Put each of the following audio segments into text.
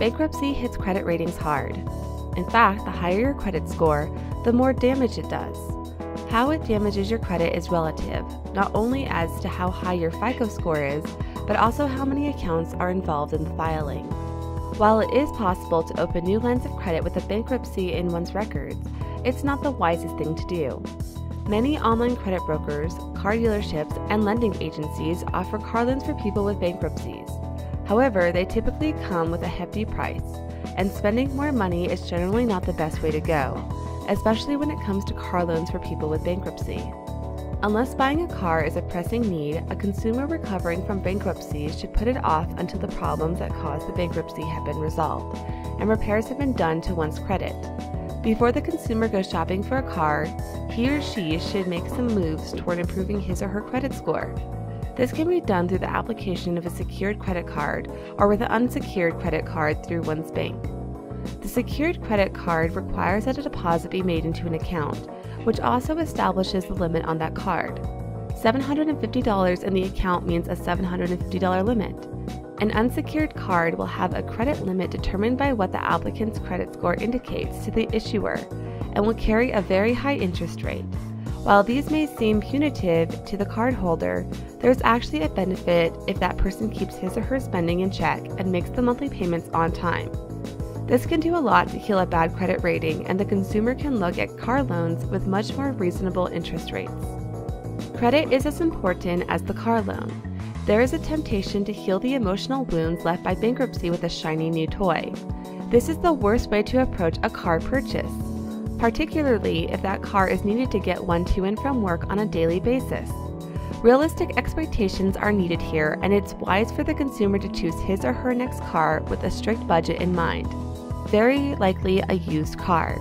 Bankruptcy hits credit ratings hard. In fact, the higher your credit score, the more damage it does. How it damages your credit is relative, not only as to how high your FICO score is, but also how many accounts are involved in the filing. While it is possible to open new lines of credit with a bankruptcy in one's records, it's not the wisest thing to do. Many online credit brokers, car dealerships, and lending agencies offer car loans for people with bankruptcies. However, they typically come with a hefty price, and spending more money is generally not the best way to go, especially when it comes to car loans for people with bankruptcy. Unless buying a car is a pressing need, a consumer recovering from bankruptcy should put it off until the problems that caused the bankruptcy have been resolved, and repairs have been done to one's credit. Before the consumer goes shopping for a car, he or she should make some moves toward improving his or her credit score. This can be done through the application of a secured credit card or with an unsecured credit card through one's bank. The secured credit card requires that a deposit be made into an account, which also establishes the limit on that card. $750 in the account means a $750 limit. An unsecured card will have a credit limit determined by what the applicant's credit score indicates to the issuer and will carry a very high interest rate. While these may seem punitive to the cardholder, there's actually a benefit if that person keeps his or her spending in check and makes the monthly payments on time. This can do a lot to heal a bad credit rating, and the consumer can look at car loans with much more reasonable interest rates. Credit is as important as the car loan. There is a temptation to heal the emotional wounds left by bankruptcy with a shiny new toy. This is the worst way to approach a car purchase, particularly if that car is needed to get one to and from work on a daily basis. Realistic expectations are needed here, and it's wise for the consumer to choose his or her next car with a strict budget in mind. Very likely a used car.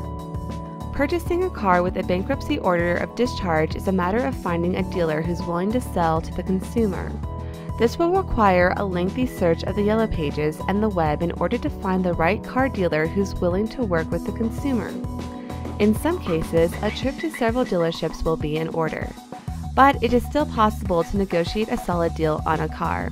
Purchasing a car with a bankruptcy order of discharge is a matter of finding a dealer who's willing to sell to the consumer. This will require a lengthy search of the yellow pages and the web in order to find the right car dealer who's willing to work with the consumer. In some cases, a trip to several dealerships will be in order, but it is still possible to negotiate a solid deal on a car.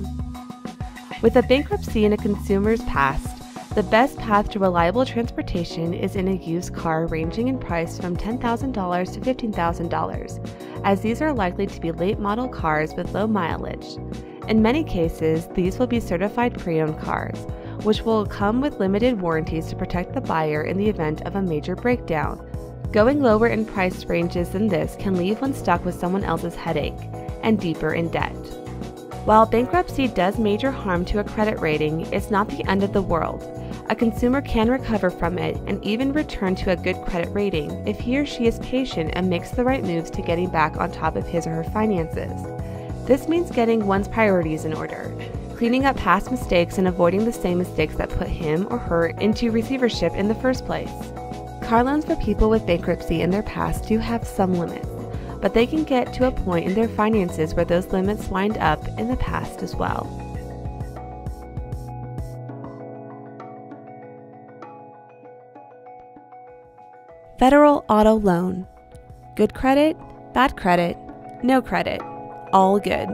With a bankruptcy in a consumer's past, the best path to reliable transportation is in a used car ranging in price from $10,000 to $15,000, as these are likely to be late model cars with low mileage. In many cases, these will be certified pre-owned cars, which will come with limited warranties to protect the buyer in the event of a major breakdown. Going lower in price ranges than this can leave one stuck with someone else's headache and deeper in debt. While bankruptcy does major harm to a credit rating, it's not the end of the world. A consumer can recover from it and even return to a good credit rating if he or she is patient and makes the right moves to getting back on top of his or her finances. This means getting one's priorities in order, cleaning up past mistakes and avoiding the same mistakes that put him or her into receivership in the first place. Car loans for people with bankruptcy in their past do have some limits, but they can get to a point in their finances where those limits wind up in the past as well. Federal Auto Loan. Good credit, bad credit, no credit, all good.